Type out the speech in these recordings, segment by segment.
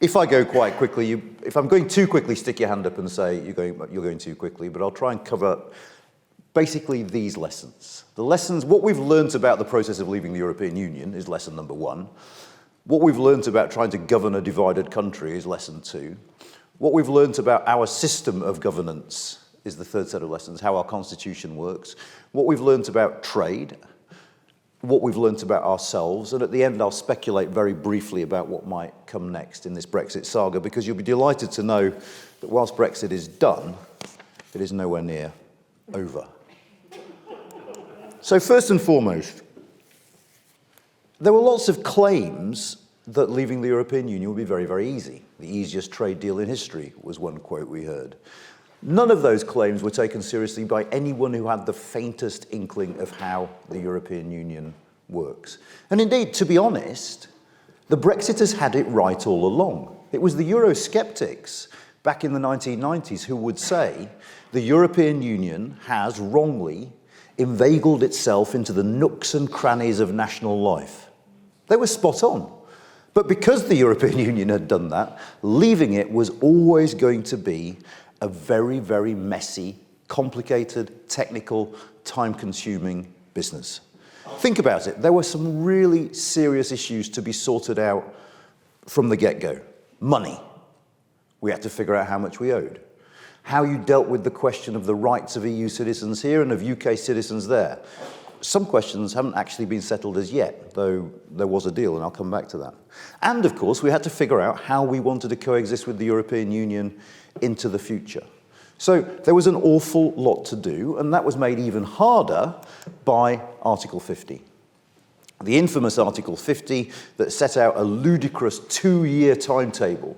If I go quite quickly, if I'm going too quickly, stick your hand up and say you're going too quickly, but I'll try and cover basically these lessons. The lessons, what we've learned about the process of leaving the European Union is lesson number 1. What we've learned about trying to govern a divided country is lesson 2. What we've learned about our system of governance is the third set of lessons, how our constitution works. What we've learned about trade, what we've learnt about ourselves, and at the end I'll speculate very briefly about what might come next in this Brexit saga, because you'll be delighted to know that whilst Brexit is done, it is nowhere near over. So first and foremost, there were lots of claims that leaving the European Union would be very, very easy. The easiest trade deal in history was one quote we heard. None of those claims were taken seriously by anyone who had the faintest inkling of how the European Union works. And indeed, to be honest, the Brexiters had it right all along. It was the Eurosceptics back in the 1990s who would say the European Union has wrongly inveigled itself into the nooks and crannies of national life. They were spot on. But because the European Union had done that, leaving it was always going to be a very, very messy, complicated, technical, time-consuming business. Think about it. There were some really serious issues to be sorted out from the get-go. Money. We had to figure out how much we owed. How you dealt with the question of the rights of EU citizens here and of UK citizens there. Some questions haven't actually been settled as yet, though there was a deal, and I'll come back to that. And, of course, we had to figure out how we wanted to coexist with the European Union into the future. So there was an awful lot to do, and that was made even harder by Article 50. The infamous Article 50 that set out a ludicrous 2-year timetable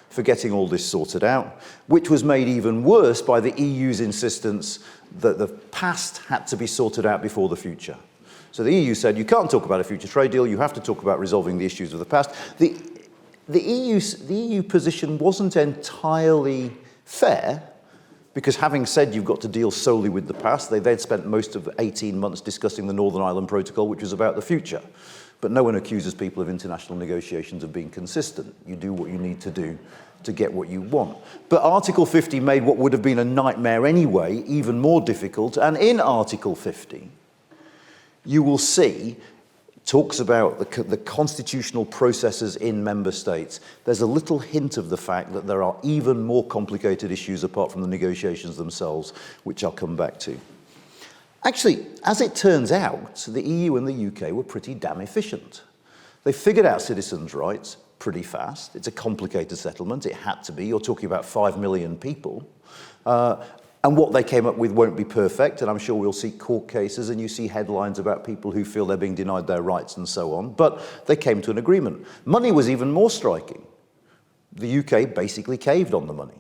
for getting all this sorted out, which was made even worse by the EU's insistence that the past had to be sorted out before the future. So the EU said, you can't talk about a future trade deal, you have to talk about resolving the issues of the past. The EU position wasn't entirely fair, because having said you've got to deal solely with the past, they then spent most of 18 months discussing the Northern Ireland Protocol, which was about the future. But no one accuses people of international negotiations of being consistent. You do what you need to do to get what you want. But Article 50 made what would have been a nightmare anyway even more difficult, and in Article 50, you will see talks about the constitutional processes in member states. There's a little hint of the fact that there are even more complicated issues apart from the negotiations themselves, which I'll come back to. Actually, as it turns out, the EU and the UK were pretty damn efficient. They figured out citizens' rights pretty fast. It's a complicated settlement. It had to be. You're talking about 5 million people. And what they came up with won't be perfect, and I'm sure we'll see court cases and you see headlines about people who feel they're being denied their rights and so on, but they came to an agreement. Money was even more striking. The UK basically caved on the money.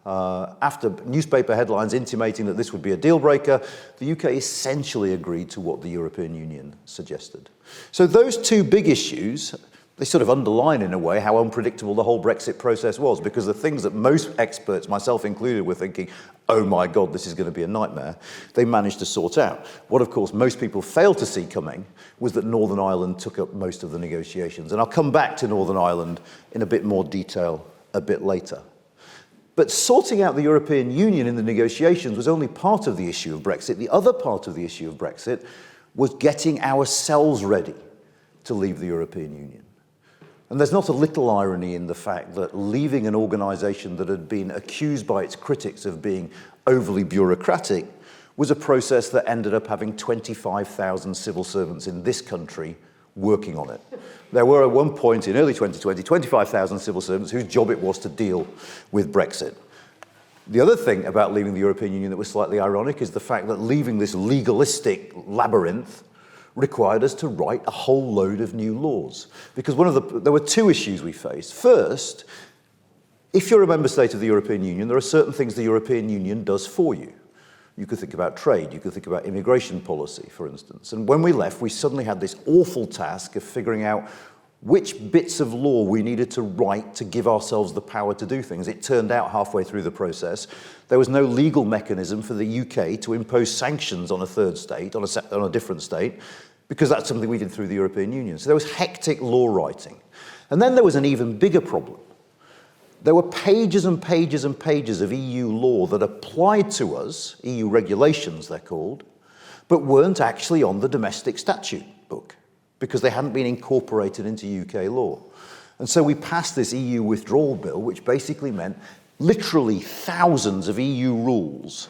After newspaper headlines intimating that this would be a deal breaker, the UK essentially agreed to what the European Union suggested. So those two big issues, they sort of underline, in a way, how unpredictable the whole Brexit process was, because the things that most experts, myself included, were thinking, oh my God, this is going to be a nightmare, they managed to sort out. What, of course, most people failed to see coming was that Northern Ireland took up most of the negotiations. And I'll come back to Northern Ireland in a bit more detail a bit later. But sorting out the European Union in the negotiations was only part of the issue of Brexit. The other part of the issue of Brexit was getting ourselves ready to leave the European Union. And there's not a little irony in the fact that leaving an organisation that had been accused by its critics of being overly bureaucratic was a process that ended up having 25,000 civil servants in this country working on it. There were at one point in early 2020, 25,000 civil servants whose job it was to deal with Brexit. The other thing about leaving the European Union that was slightly ironic is the fact that leaving this legalistic labyrinth required us to write a whole load of new laws. Because there were two issues we faced. First, if you're a member state of the European Union, there are certain things the European Union does for you. You could think about trade, you could think about immigration policy, for instance. And when we left, we suddenly had this awful task of figuring out which bits of law we needed to write to give ourselves the power to do things. It turned out halfway through the process, there was no legal mechanism for the UK to impose sanctions on a third state, on a different state, because that's something we did through the European Union. So there was hectic law writing. And then there was an even bigger problem, there were pages and pages and pages of EU law that applied to us, EU regulations they're called, but weren't actually on the domestic statute book because they hadn't been incorporated into UK law. And so we passed this EU withdrawal bill, which basically meant literally thousands of EU rules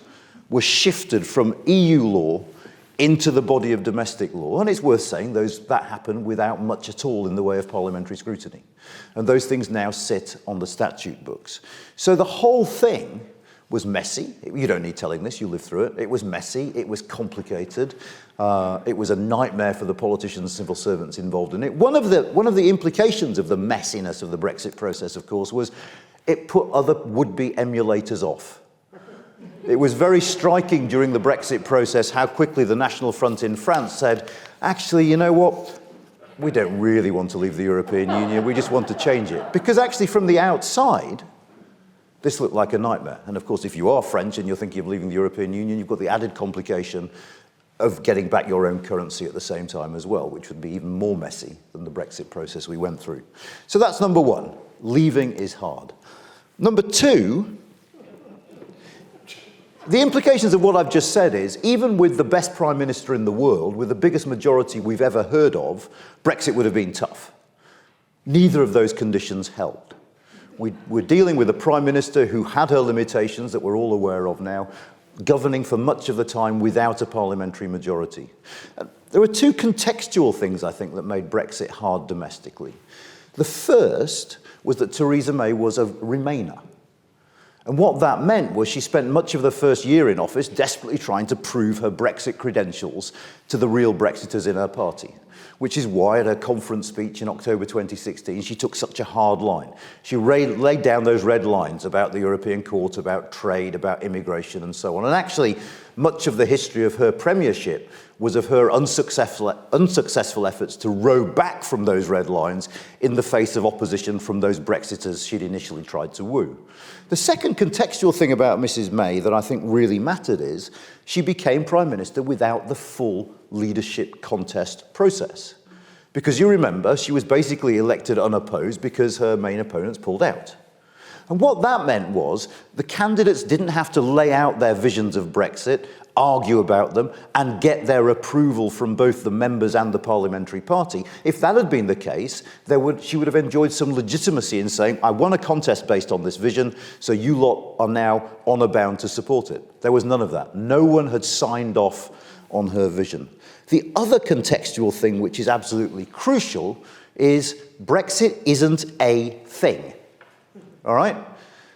were shifted from EU law into the body of domestic law. And it's worth saying that happened without much at all in the way of parliamentary scrutiny. And those things now sit on the statute books. So the whole thing was messy. You don't need telling this, you lived through it. It was messy, it was complicated. It was a nightmare for the politicians and civil servants involved in it. One of the implications of the messiness of the Brexit process, of course, was it put other would-be emulators off. It was very striking during the Brexit process how quickly the National Front in France said, actually, you know what? We don't really want to leave the European Union, we just want to change it. Because actually from the outside, this looked like a nightmare. And of course, if you are French and you're thinking of leaving the European Union, you've got the added complication of getting back your own currency at the same time as well, which would be even more messy than the Brexit process we went through. So that's number one, leaving is hard. Number two, the implications of what I've just said is, even with the best prime minister in the world, with the biggest majority we've ever heard of, Brexit would have been tough. Neither of those conditions helped. We're dealing with a prime minister who had her limitations that we're all aware of now, governing for much of the time without a parliamentary majority. There were two contextual things, I think, that made Brexit hard domestically. The first was that Theresa May was a Remainer. And what that meant was she spent much of the first year in office desperately trying to prove her Brexit credentials to the real Brexiters in her party, which is why at her conference speech in October 2016, she took such a hard line. She laid down those red lines about the European Court, about trade, about immigration, and so on. And actually, much of the history of her premiership was of her unsuccessful efforts to row back from those red lines in the face of opposition from those Brexiters she'd initially tried to woo. The second contextual thing about Mrs. May that I think really mattered is she became Prime Minister without the full leadership contest process. Because you remember, she was basically elected unopposed because her main opponents pulled out. And what that meant was the candidates didn't have to lay out their visions of Brexit, argue about them, and get their approval from both the members and the parliamentary party. If that had been the case, she would have enjoyed some legitimacy in saying, I won a contest based on this vision, so you lot are now honour bound to support it. There was none of that. No one had signed off on her vision. The other contextual thing which is absolutely crucial is Brexit isn't a thing. All right?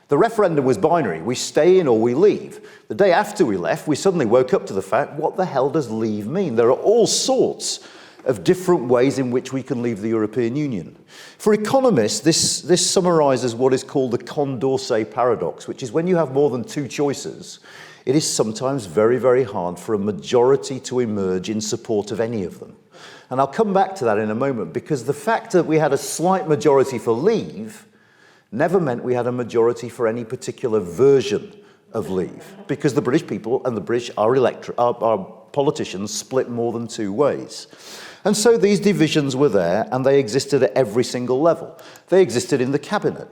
The referendum was binary. We stay in or we leave. The day after we left, we suddenly woke up to the fact, what the hell does leave mean? There are all sorts of different ways in which we can leave the European Union. For economists, this summarises what is called the Condorcet paradox, which is when you have more than two choices, it is sometimes very, very hard for a majority to emerge in support of any of them. And I'll come back to that in a moment, because the fact that we had a slight majority for leave never meant we had a majority for any particular version of leave, because the British people and the British, our politicians split more than two ways. And so these divisions were there, and they existed at every single level. They existed in the cabinet,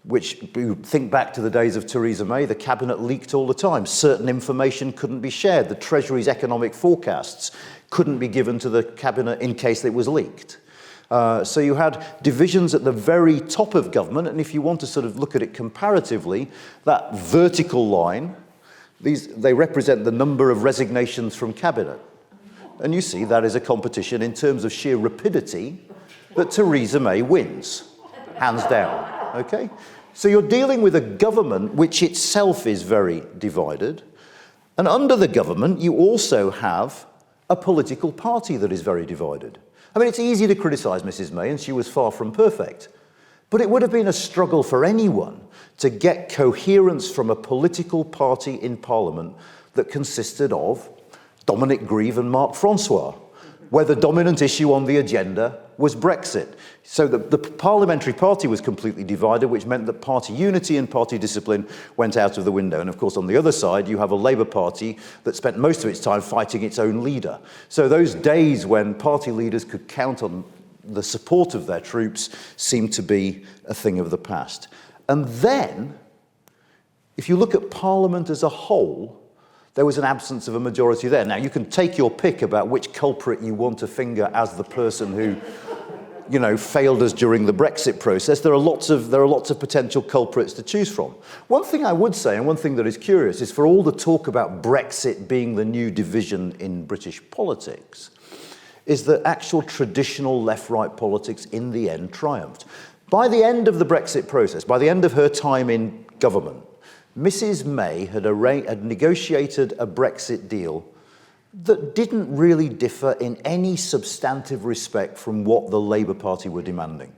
which, you think back to the days of Theresa May, the cabinet leaked all the time. Certain information couldn't be shared. The Treasury's economic forecasts couldn't be given to the cabinet in case it was leaked. So you had divisions at the very top of government, and if you want to sort of look at it comparatively, that vertical line, they represent the number of resignations from cabinet. And you see that is a competition in terms of sheer rapidity that Theresa May wins, hands down, okay? So you're dealing with a government which itself is very divided, and under the government you also have a political party that is very divided. I mean, it's easy to criticise Mrs. May, and she was far from perfect. But it would have been a struggle for anyone to get coherence from a political party in Parliament that consisted of Dominic Grieve and Marc Francois, where the dominant issue on the agenda was Brexit. So the parliamentary party was completely divided, which meant that party unity and party discipline went out of the window. And of course, on the other side, you have a Labour Party that spent most of its time fighting its own leader. So those days when party leaders could count on the support of their troops seemed to be a thing of the past. And then, if you look at Parliament as a whole, there was an absence of a majority there. Now, you can take your pick about which culprit you want to finger as the person who, failed us during the Brexit process. There are lots of potential culprits to choose from. One thing I would say, and one thing that is curious, is for all the talk about Brexit being the new division in British politics, is that actual traditional left-right politics in the end triumphed. By the end of the Brexit process, by the end of her time in government, Mrs. May had negotiated a Brexit deal that didn't really differ in any substantive respect from what the Labour Party were demanding.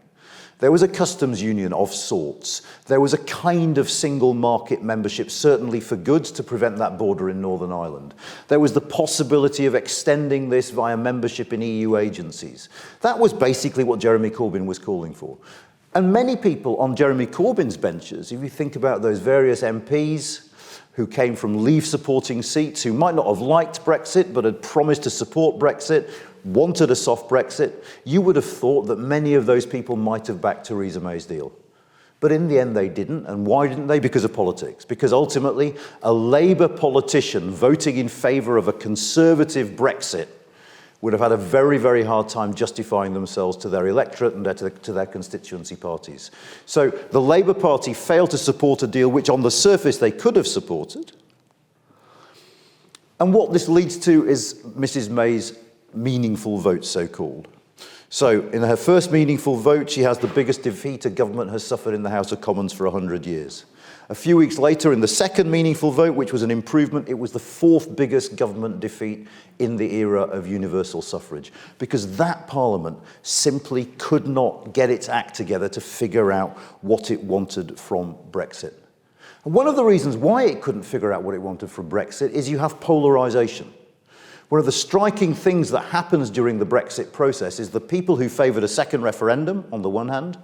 There was a customs union of sorts. There was a kind of single market membership, certainly for goods, to prevent that border in Northern Ireland. There was the possibility of extending this via membership in EU agencies. That was basically what Jeremy Corbyn was calling for. And many people on Jeremy Corbyn's benches, if you think about those various MPs who came from Leave-supporting seats, who might not have liked Brexit, but had promised to support Brexit, wanted a soft Brexit, you would have thought that many of those people might have backed Theresa May's deal. But in the end, they didn't. And why didn't they? Because of politics. Because ultimately, a Labour politician voting in favour of a Conservative Brexit would have had a very, very hard time justifying themselves to their electorate and to their constituency parties. So the Labour Party failed to support a deal which on the surface they could have supported. And what this leads to is Mrs. May's meaningful vote, so-called. So in her first meaningful vote, she has the biggest defeat a government has suffered in the House of Commons for 100 years. A few weeks later, in the second meaningful vote, which was an improvement, it was the fourth biggest government defeat in the era of universal suffrage, because that Parliament simply could not get its act together to figure out what it wanted from Brexit. And one of the reasons why it couldn't figure out what it wanted from Brexit is you have polarisation. One of the striking things that happens during the Brexit process is the people who favoured a second referendum, on the one hand,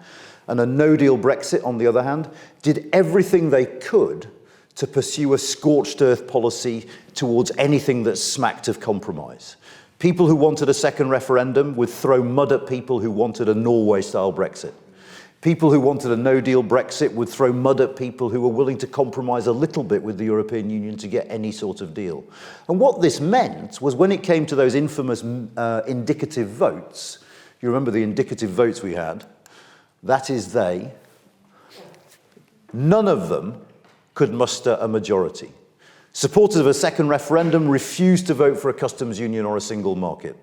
and a no-deal Brexit, on the other hand, did everything they could to pursue a scorched earth policy towards anything that smacked of compromise. People who wanted a second referendum would throw mud at people who wanted a Norway-style Brexit. People who wanted a no-deal Brexit would throw mud at people who were willing to compromise a little bit with the European Union to get any sort of deal. And what this meant was when it came to those infamous indicative votes, you remember the indicative votes we had, that is none of them could muster a majority. Supporters of a second referendum refused to vote for a customs union or a single market.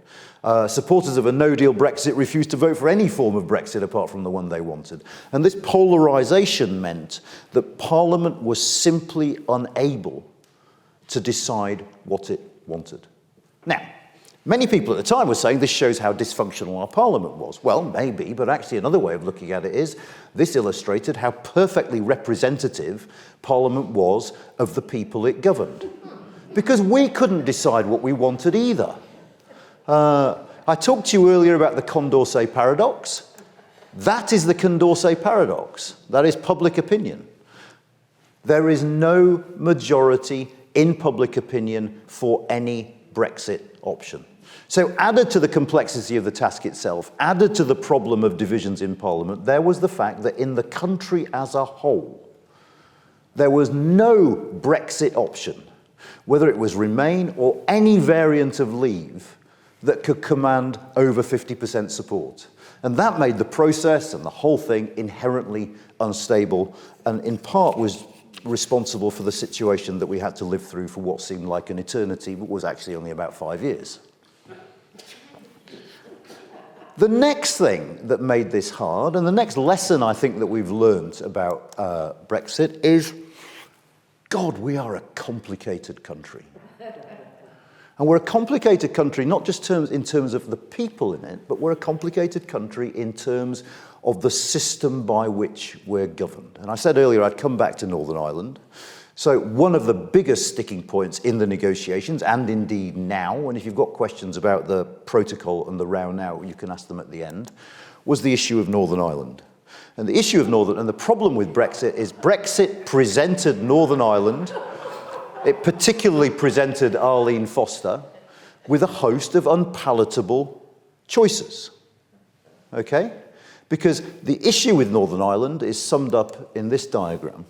Supporters of a no-deal Brexit refused to vote for any form of Brexit apart from the one they wanted. And this polarisation meant that Parliament was simply unable to decide what it wanted. Now, many people at the time were saying this shows how dysfunctional our Parliament was. Well, maybe, but actually another way of looking at it is this illustrated how perfectly representative Parliament was of the people it governed. Because we couldn't decide what we wanted either. I talked to you earlier about the Condorcet paradox. That is the Condorcet paradox. That is public opinion. There is no majority in public opinion for any Brexit option. So added to the complexity of the task itself, added to the problem of divisions in Parliament, there was the fact that in the country as a whole, there was no Brexit option, whether it was Remain or any variant of Leave, that could command over 50% support. And that made the process and the whole thing inherently unstable, and in part was responsible for the situation that we had to live through for what seemed like an eternity, but was actually only about 5 years. The next thing that made this hard, and the next lesson I think that we've learned about Brexit is, God, we are a complicated country. And we're a complicated country, not just in terms of the people in it, but we're a complicated country in terms of the system by which we're governed. And I said earlier I'd come back to Northern Ireland. So one of the biggest sticking points in the negotiations, and indeed now, and if you've got questions about the protocol and the row now, you can ask them at the end, was the issue of Northern Ireland. And the issue of and the problem with Brexit is Brexit presented Northern Ireland, it particularly presented Arlene Foster, with a host of unpalatable choices. Okay? Because the issue with Northern Ireland is summed up in this diagram.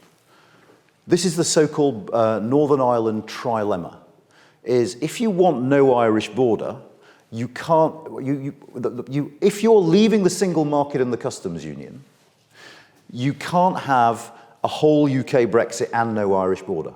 This is the so-called Northern Ireland trilemma. Is if you want no Irish border, you can't, if you're leaving the single market and the customs union, you can't have a whole UK Brexit and no Irish border,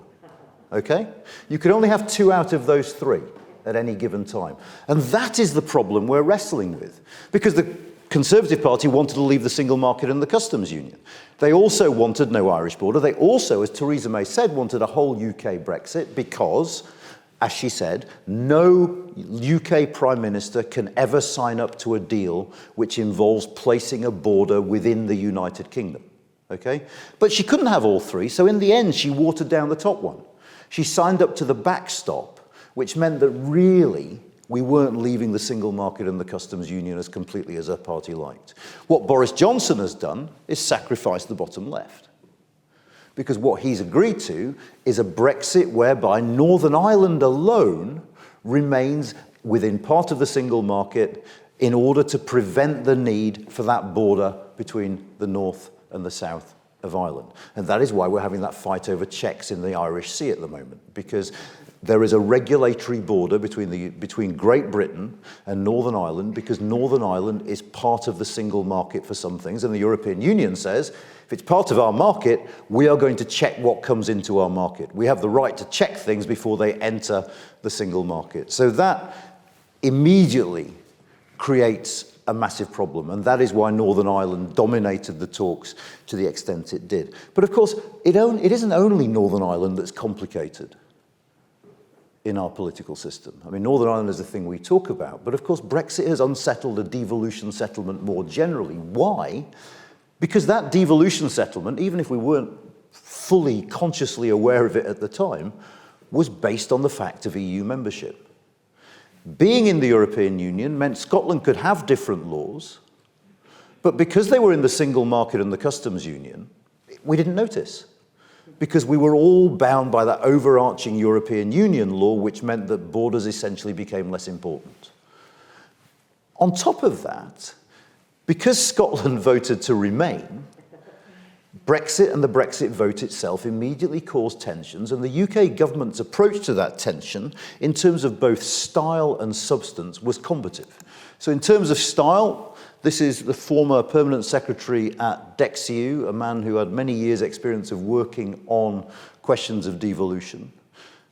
okay? You can only have 2 out of those 3 at any given time. And that is the problem we're wrestling with. Because the Conservative Party wanted to leave the single market and the customs union. They also wanted no Irish border. They also, as Theresa May said, wanted a whole UK Brexit because, as she said, no UK Prime Minister can ever sign up to a deal which involves placing a border within the United Kingdom, okay? But she couldn't have all 3, so in the end she watered down the top one. She signed up to the backstop, which meant that really we weren't leaving the single market and the customs union as completely as her party liked. What Boris Johnson has done is sacrifice the bottom left. Because what he's agreed to is a Brexit whereby Northern Ireland alone remains within part of the single market in order to prevent the need for that border between the north and the south of Ireland. And that is why we're having that fight over checks in the Irish Sea at the moment, because there is a regulatory border between Great Britain and Northern Ireland, because Northern Ireland is part of the single market for some things, and the European Union says, if it's part of our market, we are going to check what comes into our market. We have the right to check things before they enter the single market. So that immediately creates a massive problem, and that is why Northern Ireland dominated the talks to the extent it did. But of course, it isn't only Northern Ireland that's complicated in our political system. I mean, Northern Ireland is the thing we talk about, but of course Brexit has unsettled a devolution settlement more generally. Why? Because that devolution settlement, even if we weren't fully consciously aware of it at the time, was based on the fact of EU membership. Being in the European Union meant Scotland could have different laws, but because they were in the single market and the customs union, we didn't notice. Because we were all bound by that overarching European Union law, which meant that borders essentially became less important. On top of that, because Scotland voted to remain, Brexit and the Brexit vote itself immediately caused tensions, and the UK government's approach to that tension, in terms of both style and substance, was combative. So in terms of style, this is the former permanent secretary at DexEU, a man who had many years' experience of working on questions of devolution,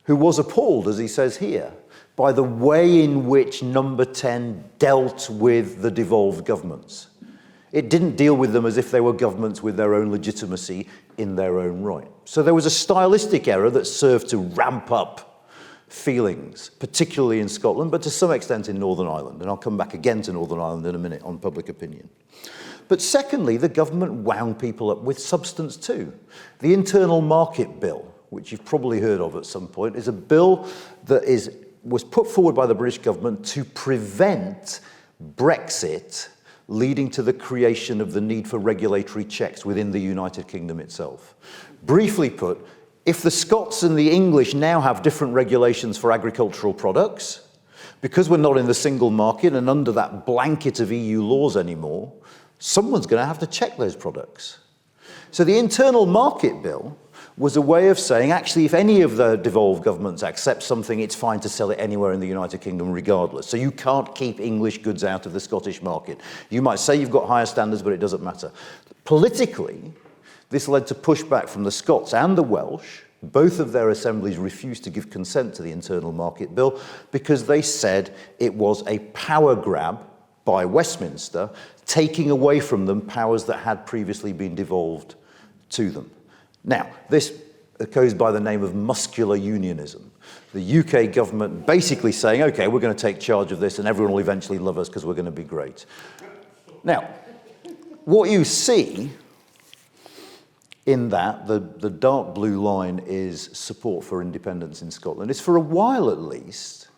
who was appalled, as he says here, by the way in which Number 10 dealt with the devolved governments. It didn't deal with them as if they were governments with their own legitimacy in their own right. So there was a stylistic error that served to ramp up feelings, particularly in Scotland, but to some extent in Northern Ireland. And I'll come back again to Northern Ireland in a minute on public opinion. But secondly, the government wound people up with substance too. The Internal Market Bill, which you've probably heard of at some point, is a bill that was put forward by the British government to prevent Brexit leading to the creation of the need for regulatory checks within the United Kingdom itself. Briefly put, if the Scots and the English now have different regulations for agricultural products, because we're not in the single market and under that blanket of EU laws anymore, someone's going to have to check those products. So the Internal Market Bill was a way of saying, actually, if any of the devolved governments accept something, it's fine to sell it anywhere in the United Kingdom regardless. So you can't keep English goods out of the Scottish market. You might say you've got higher standards, but it doesn't matter. Politically, this led to pushback from the Scots and the Welsh. Both of their assemblies refused to give consent to the Internal Market Bill because they said it was a power grab by Westminster, taking away from them powers that had previously been devolved to them. Now, this goes by the name of muscular unionism. The UK government basically saying, okay, we're going to take charge of this and everyone will eventually love us because we're going to be great. Now, what you see in that, the dark blue line is support for independence in Scotland. It's for a while at least,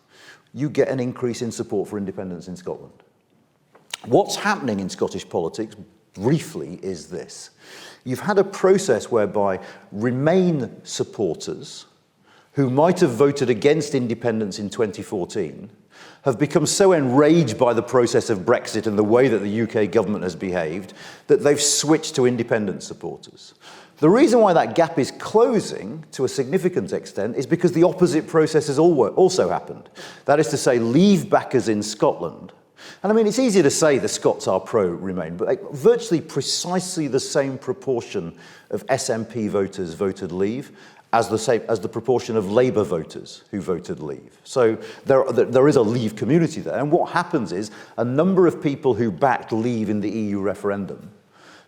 you get an increase in support for independence in Scotland. What's happening in Scottish politics, briefly, is this. You've had a process whereby Remain supporters who might have voted against independence in 2014 have become so enraged by the process of Brexit and the way that the UK government has behaved that they've switched to independence supporters. The reason why that gap is closing to a significant extent is because the opposite process has also happened. That is to say, Leave backers in Scotland. And I mean, it's easier to say the Scots are pro-Remain, but virtually precisely the same proportion of SNP voters voted Leave as the proportion of Labour voters who voted Leave. So there is a Leave community there. And what happens is a number of people who backed Leave in the EU referendum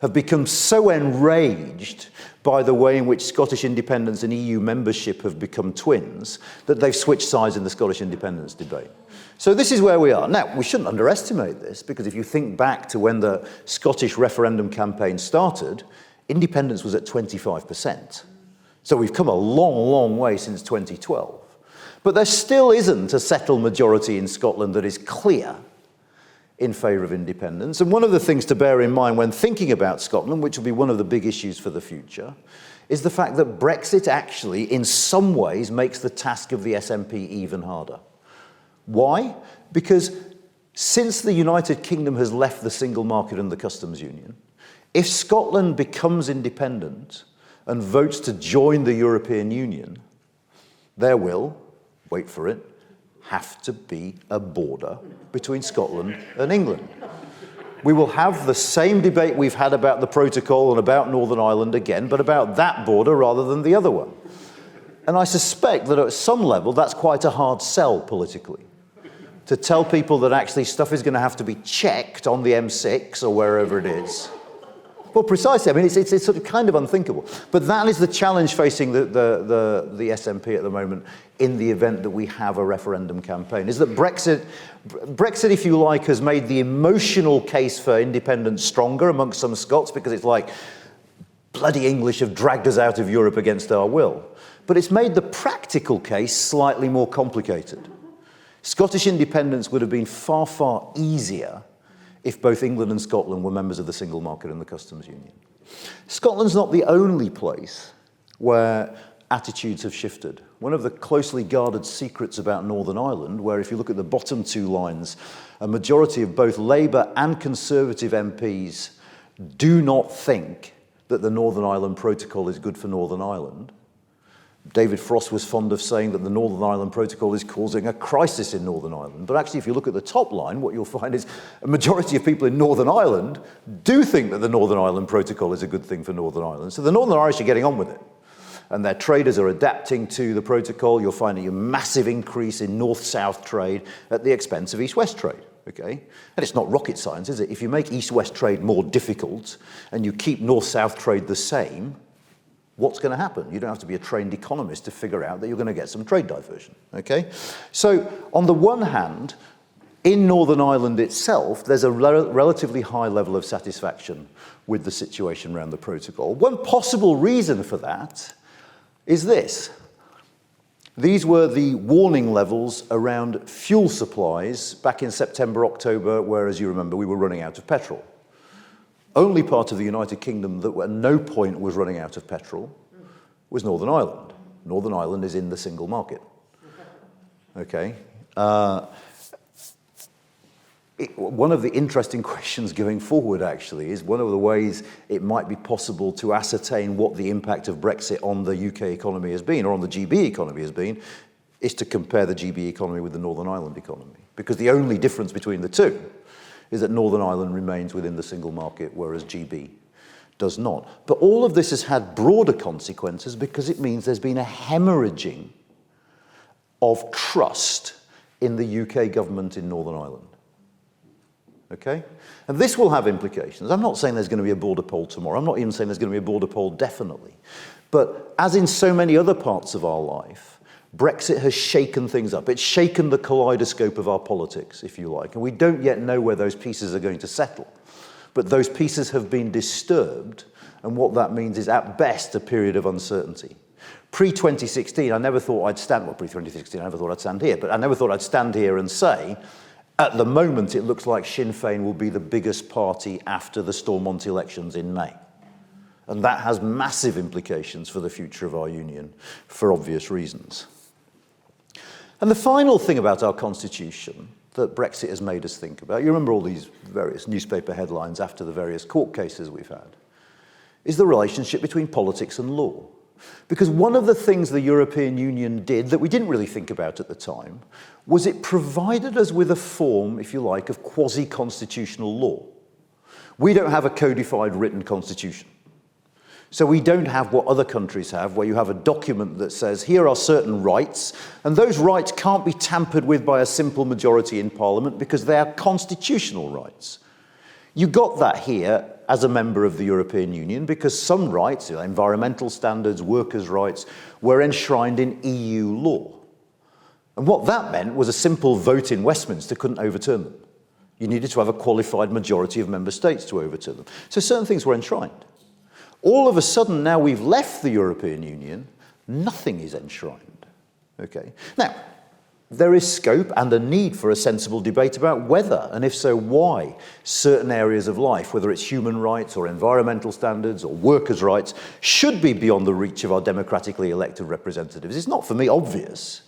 have become so enraged by the way in which Scottish independence and EU membership have become twins that they've switched sides in the Scottish independence debate. So this is where we are. Now, we shouldn't underestimate this, because if you think back to when the Scottish referendum campaign started, independence was at 25%. So we've come a long, long way since 2012. But there still isn't a settled majority in Scotland that is clear in favour of independence. And one of the things to bear in mind when thinking about Scotland, which will be one of the big issues for the future, is the fact that Brexit actually, in some ways, makes the task of the SNP even harder. Why? Because since the United Kingdom has left the single market and the customs union, if Scotland becomes independent and votes to join the European Union, there will, wait for it, have to be a border between Scotland and England. We will have the same debate we've had about the protocol and about Northern Ireland again, but about that border rather than the other one. And I suspect that at some level that's quite a hard sell politically, to tell people that actually stuff is going to have to be checked on the M6 or wherever it is. Well, precisely. I mean, it's sort of kind of unthinkable. But that is the challenge facing the SNP at the moment in the event that we have a referendum campaign, is that Brexit, if you like, has made the emotional case for independence stronger amongst some Scots, because it's like, bloody English have dragged us out of Europe against our will. But it's made the practical case slightly more complicated. Scottish independence would have been far, far easier if both England and Scotland were members of the single market and the customs union. Scotland's not the only place where attitudes have shifted. One of the closely guarded secrets about Northern Ireland, where if you look at the bottom two lines, a majority of both Labour and Conservative MPs do not think that the Northern Ireland Protocol is good for Northern Ireland. David Frost was fond of saying that the Northern Ireland Protocol is causing a crisis in Northern Ireland. But actually, if you look at the top line, what you'll find is a majority of people in Northern Ireland do think that the Northern Ireland Protocol is a good thing for Northern Ireland. So the Northern Irish are getting on with it. And their traders are adapting to the protocol. You're finding a massive increase in north-south trade at the expense of east-west trade. Okay? And it's not rocket science, is it? If you make east-west trade more difficult and you keep north-south trade the same, what's going to happen? You don't have to be a trained economist to figure out that you're going to get some trade diversion, okay? So, on the one hand, in Northern Ireland itself, there's a relatively high level of satisfaction with the situation around the protocol. One possible reason for that is this. These were the warning levels around fuel supplies back in September, October, where, as you remember, we were running out of petrol. Only part of the United Kingdom that at no point was running out of petrol was Northern Ireland. Northern Ireland is in the single market. Okay? One of the interesting questions going forward, actually, is one of the ways it might be possible to ascertain what the impact of Brexit on the UK economy has been, or on the GB economy has been, is to compare the GB economy with the Northern Ireland economy. Because the only difference between the two is that Northern Ireland remains within the single market, whereas GB does not. But all of this has had broader consequences because it means there's been a hemorrhaging of trust in the UK government in Northern Ireland. Okay? And this will have implications. I'm not saying there's going to be a border poll tomorrow. I'm not even saying there's going to be a border poll definitely. But as in so many other parts of our life, Brexit has shaken things up. It's shaken the kaleidoscope of our politics, if you like. And we don't yet know where those pieces are going to settle. But those pieces have been disturbed. And what that means is, at best, a period of uncertainty. Pre-2016, I never thought I'd stand, well, pre-2016, I never thought I'd stand here. But I never thought I'd stand here and say, at the moment, it looks like Sinn Féin will be the biggest party after the Stormont elections in May. And that has massive implications for the future of our union, for obvious reasons. And the final thing about our constitution that Brexit has made us think about, you remember all these various newspaper headlines after the various court cases we've had, is the relationship between politics and law. Because one of the things the European Union did that we didn't really think about at the time was it provided us with a form, if you like, of quasi-constitutional law. We don't have a codified written constitution. So we don't have what other countries have, where you have a document that says, here are certain rights, and those rights can't be tampered with by a simple majority in Parliament because they are constitutional rights. You got that here as a member of the European Union because some rights, environmental standards, workers' rights, were enshrined in EU law. And what that meant was a simple vote in Westminster couldn't overturn them. You needed to have a qualified majority of member states to overturn them. So certain things were enshrined. All of a sudden, now we've left the European Union, nothing is enshrined. Okay. Now, there is scope and a need for a sensible debate about whether, and if so, why, certain areas of life, whether it's human rights or environmental standards or workers' rights, should be beyond the reach of our democratically elected representatives. It's not, for me, obvious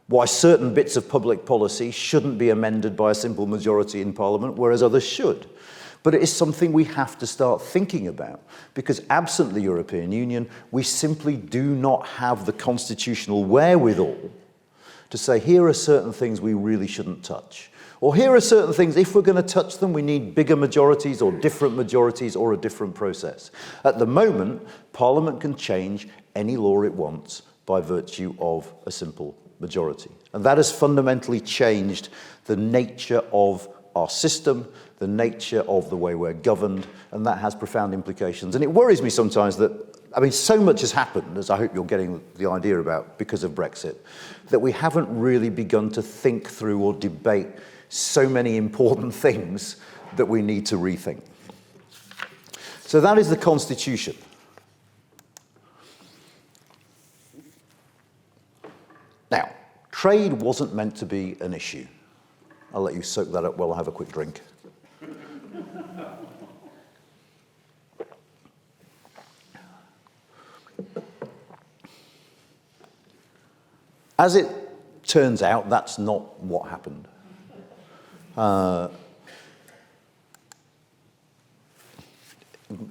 why certain bits of public policy shouldn't be amended by a simple majority in Parliament, whereas others should. But it is something we have to start thinking about, because absent the European Union, we simply do not have the constitutional wherewithal to say, here are certain things we really shouldn't touch. Or here are certain things, if we're going to touch them, we need bigger majorities or different majorities or a different process. At the moment, Parliament can change any law it wants by virtue of a simple majority. And that has fundamentally changed the nature of our system, the nature of the way we're governed, and that has profound implications. And it worries me sometimes that, so much has happened, as I hope you're getting the idea about, because of Brexit, that we haven't really begun to think through or debate so many important things that we need to rethink. So that is the Constitution. Now, trade wasn't meant to be an issue. I'll let you soak that up while I have a quick drink. As it turns out, that's not what happened.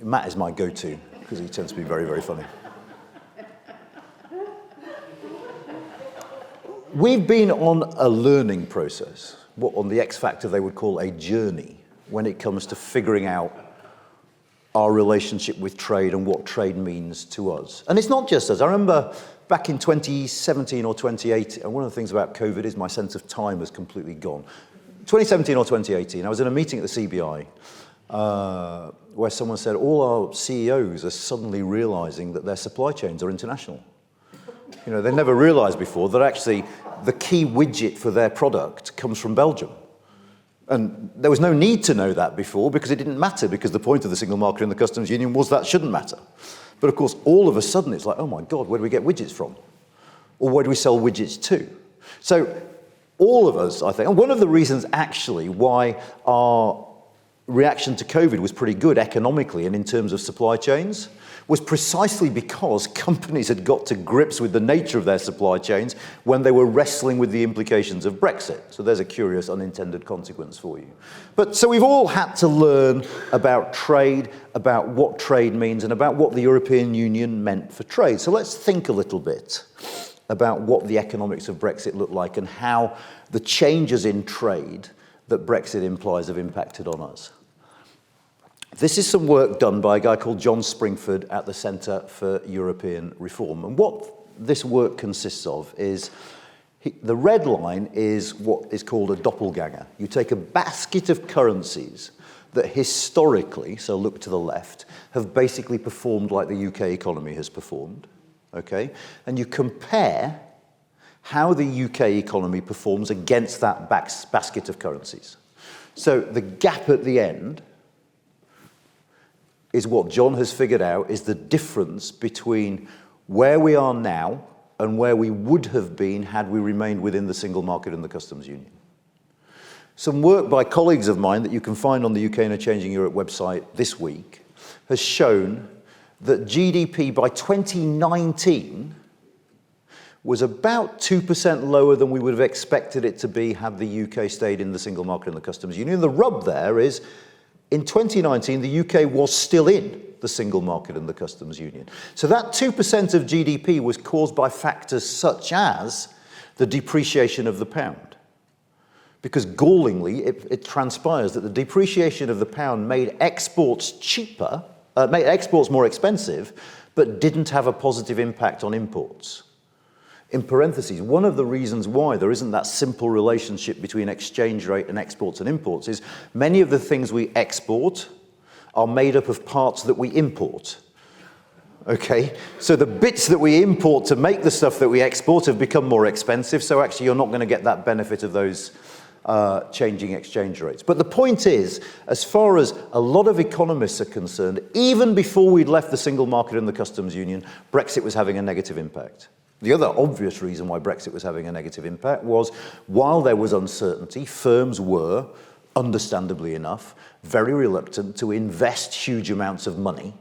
Matt is my go-to, because he tends to be very, very funny. We've been on a learning process, what on the X Factor they would call a journey, when it comes to figuring out our relationship with trade and what trade means to us. And it's not just us. I remember back in 2017 or 2018, and one of the things about COVID is my sense of time has completely gone. 2017 or 2018, I was in a meeting at the CBI where someone said all our CEOs are suddenly realizing that their supply chains are international. They never realized before that actually the key widget for their product comes from Belgium. And there was no need to know that before because it didn't matter, because the point of the single market and the customs union was that shouldn't matter. But of course, all of a sudden it's like, oh my God, where do we get widgets from? Or where do we sell widgets to? So all of us, I think, and one of the reasons actually why our reaction to COVID was pretty good economically and in terms of supply chains was precisely because companies had got to grips with the nature of their supply chains when they were wrestling with the implications of Brexit. So there's a curious unintended consequence for you. But so we've all had to learn about trade, about what trade means, and about what the European Union meant for trade. So let's think a little bit about what the economics of Brexit look like and how the changes in trade that Brexit implies have impacted on us. This is some work done by a guy called John Springford at the Centre for European Reform. And what this work consists of is, the red line is what is called a doppelganger. You take a basket of currencies that historically, so look to the left, have basically performed like the UK economy has performed, okay? And you compare how the UK economy performs against that basket of currencies. So the gap at the end is what John has figured out is the difference between where we are now and where we would have been had we remained within the single market and the customs union. Some work by colleagues of mine that you can find on the UK and a Changing Europe website this week has shown that GDP by 2019 was about 2% lower than we would have expected it to be had the UK stayed in the single market and the customs union. The rub there is, in 2019, the UK was still in the single market and the customs union. So that 2% of GDP was caused by factors such as the depreciation of the pound. Because gallingly, it transpires that the depreciation of the pound made exports cheaper, made exports more expensive, but didn't have a positive impact on imports. In parentheses, one of the reasons why there isn't that simple relationship between exchange rate and exports and imports is many of the things we export are made up of parts that we import. Okay, so the bits that we import to make the stuff that we export have become more expensive, so actually you're not going to get that benefit of those changing exchange rates. But the point is, as far as a lot of economists are concerned, even before we'd left the single market and the customs union, Brexit was having a negative impact. The other obvious reason why Brexit was having a negative impact was, while there was uncertainty, firms were, understandably enough, very reluctant to invest huge amounts of money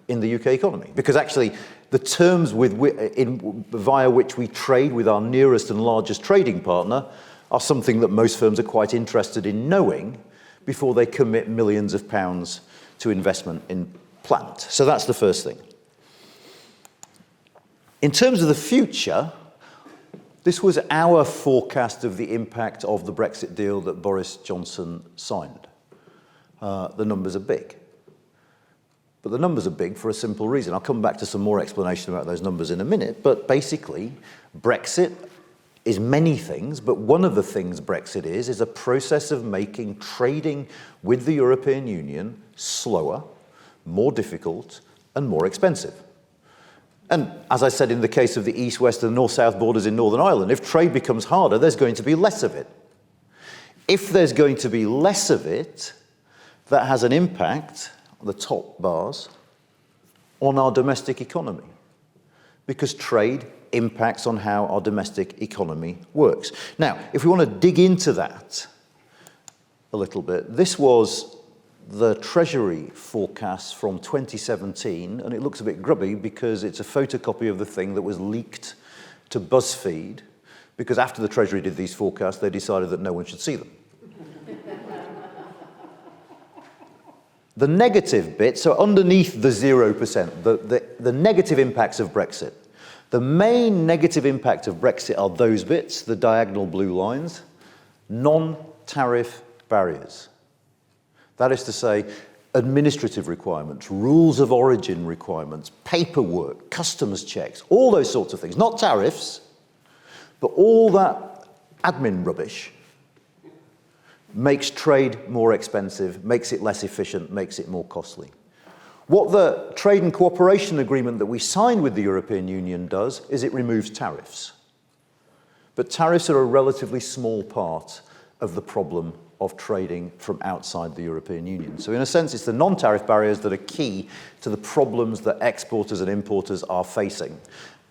in the UK economy. Because actually, the terms via which we trade with our nearest and largest trading partner are something that most firms are quite interested in knowing before they commit millions of pounds to investment in plant. So that's the first thing. In terms of the future, this was our forecast of the impact of the Brexit deal that Boris Johnson signed. The numbers are big. But the numbers are big for a simple reason. I'll come back to some more explanation about those numbers in a minute. But basically, Brexit is many things, but one of the things Brexit is a process of making trading with the European Union slower, more difficult, and more expensive. And as I said, in the case of the east-west and north-south borders in Northern Ireland, if trade becomes harder, there's going to be less of it. If there's going to be less of it, that has an impact, on the top bars, on our domestic economy. Because trade impacts on how our domestic economy works. Now, if we want to dig into that a little bit, this was the Treasury forecast from 2017, and it looks a bit grubby because it's a photocopy of the thing that was leaked to BuzzFeed, because after the Treasury did these forecasts, they decided that no one should see them. The negative bit, so underneath the 0%, the negative impacts of Brexit. The main negative impact of Brexit are those bits, the diagonal blue lines, non-tariff barriers. That is to say, administrative requirements, rules of origin requirements, paperwork, customs checks, all those sorts of things. Not tariffs, but all that admin rubbish makes trade more expensive, makes it less efficient, makes it more costly. What the trade and cooperation agreement that we signed with the European Union does is it removes tariffs. But tariffs are a relatively small part of the problem of trading from outside the European Union. So in a sense, it's the non-tariff barriers that are key to the problems that exporters and importers are facing.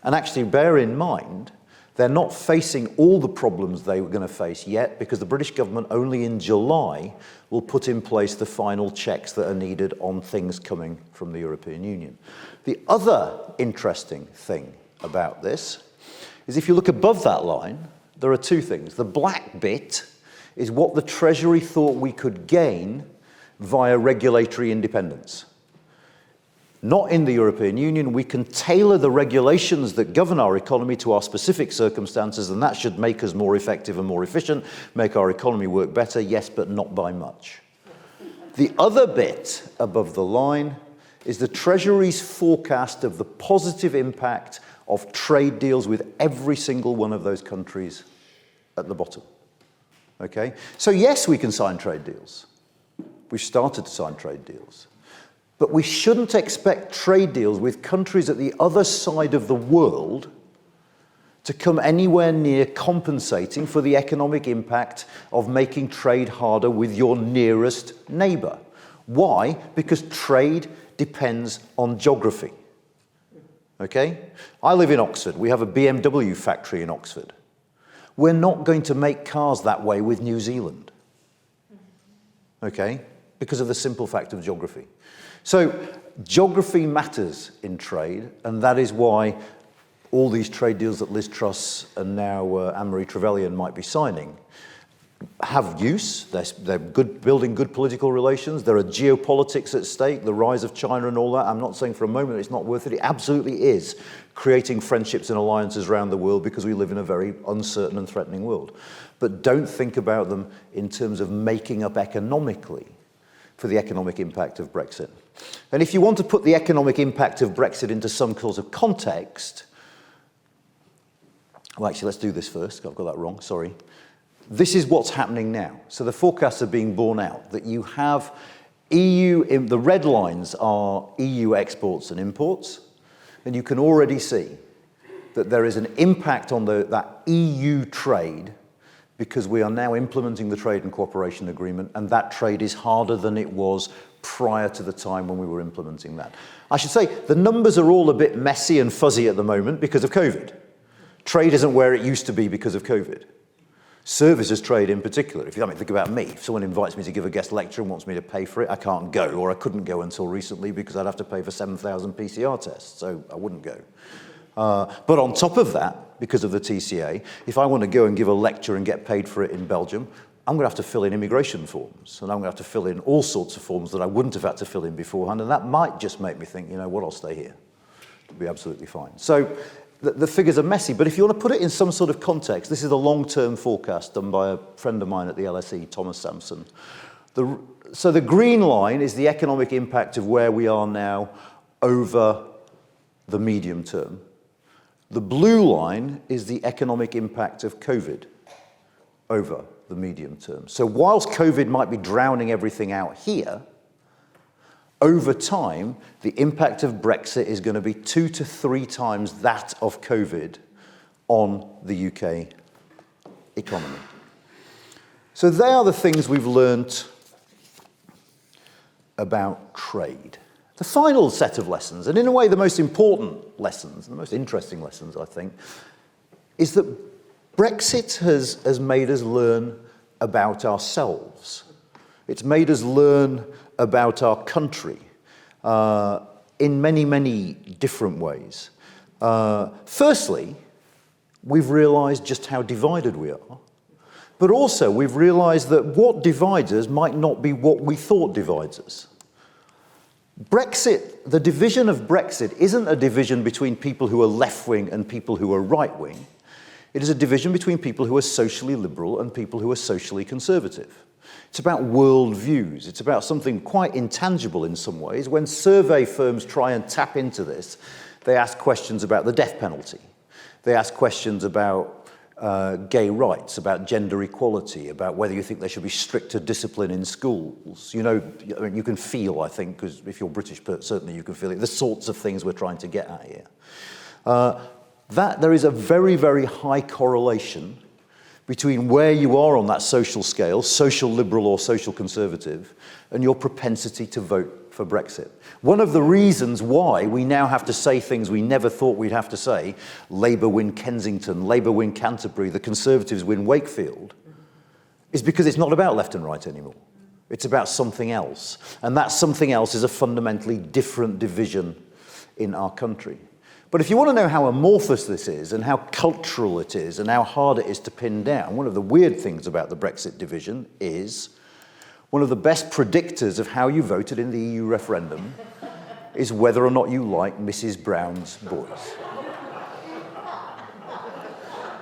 And actually, bear in mind, they're not facing all the problems they were going to face yet, because the British government only in July will put in place the final checks that are needed on things coming from the European Union. The other interesting thing about this is if you look above that line, there are two things. The black bit is what the Treasury thought we could gain via regulatory independence. Not in the European Union, we can tailor the regulations that govern our economy to our specific circumstances, and that should make us more effective and more efficient, make our economy work better, yes, but not by much. The other bit above the line is the Treasury's forecast of the positive impact of trade deals with every single one of those countries at the bottom. Okay? So yes, we can sign trade deals. We've started to sign trade deals. But we shouldn't expect trade deals with countries at the other side of the world to come anywhere near compensating for the economic impact of making trade harder with your nearest neighbour. Why? Because trade depends on geography. Okay? I live in Oxford. We have a BMW factory in Oxford. We're not going to make cars that way with New Zealand. Okay? Because of the simple fact of geography. So geography matters in trade, and that is why all these trade deals that Liz Truss and now Anne-Marie Trevelyan might be signing have use. They're good, building good political relations. There are geopolitics at stake, the rise of China and all that. I'm not saying for a moment it's not worth it. It absolutely is creating friendships and alliances around the world because we live in a very uncertain and threatening world. But don't think about them in terms of making up economically for the economic impact of Brexit. And if you want to put the economic impact of Brexit into some sort of context, well, actually, let's do this first. I've got that wrong, sorry. This is what's happening now. So the forecasts are being borne out, that you have EU, the red lines are EU exports and imports, and you can already see that there is an impact on that EU trade because we are now implementing the Trade and Cooperation Agreement, and that trade is harder than it was prior to the time when we were implementing that. I should say, the numbers are all a bit messy and fuzzy at the moment because of COVID. Trade isn't where it used to be because of COVID. Services trade in particular. If you think about me, if someone invites me to give a guest lecture and wants me to pay for it, I can't go, or I couldn't go until recently because I'd have to pay for 7,000 PCR tests, so I wouldn't go. But on top of that, because of the TCA, if I want to go and give a lecture and get paid for it in Belgium, I'm going to have to fill in immigration forms, and I'm going to have to fill in all sorts of forms that I wouldn't have had to fill in beforehand, and that might just make me think, you know what, I'll stay here. It'll be absolutely fine. So the figures are messy, but if you want to put it in some sort of context, this is a long-term forecast done by a friend of mine at the LSE, Thomas Sampson. So the green line is the economic impact of where we are now over the medium term. The blue line is the economic impact of COVID over the medium term. So whilst COVID might be drowning everything out here, over time, the impact of Brexit is going to be 2 to 3 times that of COVID on the UK economy. So they are the things we've learnt about trade. The final set of lessons, and in a way the most important lessons, the most interesting lessons, I think, is that Brexit has made us learn about ourselves. It's made us learn about our country in many, many different ways. Firstly, we've realised just how divided we are, but also we've realised that what divides us might not be what we thought divides us. Brexit, the division of Brexit isn't a division between people who are left-wing and people who are right-wing. It is a division between people who are socially liberal and people who are socially conservative. It's about worldviews. It's about something quite intangible in some ways. When survey firms try and tap into this, they ask questions about the death penalty. They ask questions about gay rights, about gender equality, about whether you think there should be stricter discipline in schools. You know, I mean, you can feel, I think, because if you're British, certainly you can feel it, the sorts of things we're trying to get at here. That there is a very, very high correlation between where you are on that social scale, social liberal or social conservative, and your propensity to vote for Brexit. One of the reasons why we now have to say things we never thought we'd have to say, Labour win Kensington, Labour win Canterbury, the Conservatives win Wakefield, is because it's not about left and right anymore. It's about something else. And that something else is a fundamentally different division in our country. But if you want to know how amorphous this is and how cultural it is and how hard it is to pin down, one of the weird things about the Brexit division is one of the best predictors of how you voted in the EU referendum is whether or not you like Mrs. Brown's boys.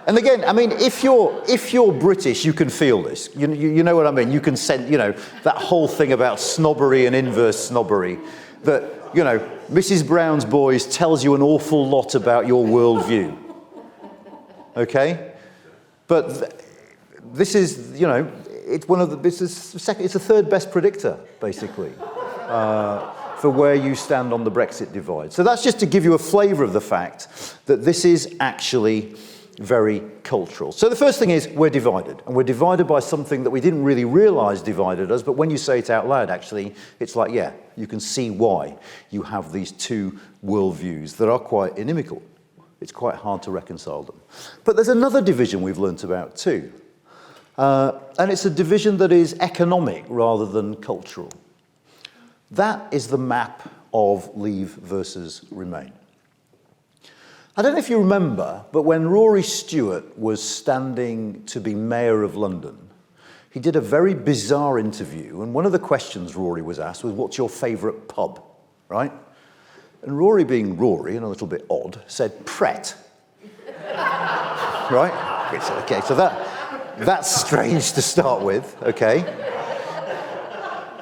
And again, I mean, if you're British, you can feel this. You know what I mean? You can sense, you know, that whole thing about snobbery and inverse snobbery, that, you know, Mrs. Brown's boys tells you an awful lot about your worldview. Okay? But this is, you know, it's the third best predictor, basically, for where you stand on the Brexit divide. So that's just to give you a flavour of the fact that this is actually very cultural. So the first thing is we're divided, and we're divided by something that we didn't really realise divided us, but when you say it out loud, actually, it's like, yeah, you can see why you have these two worldviews that are quite inimical. It's quite hard to reconcile them. But there's another division we've learnt about too, and it's a division that is economic rather than cultural. That is the map of Leave versus Remain. I don't know if you remember, but when Rory Stewart was standing to be mayor of London, he did a very bizarre interview, and one of the questions Rory was asked was, what's your favourite pub, right? And Rory, being Rory and a little bit odd, said Pret. Right? Okay, so that's strange to start with, okay?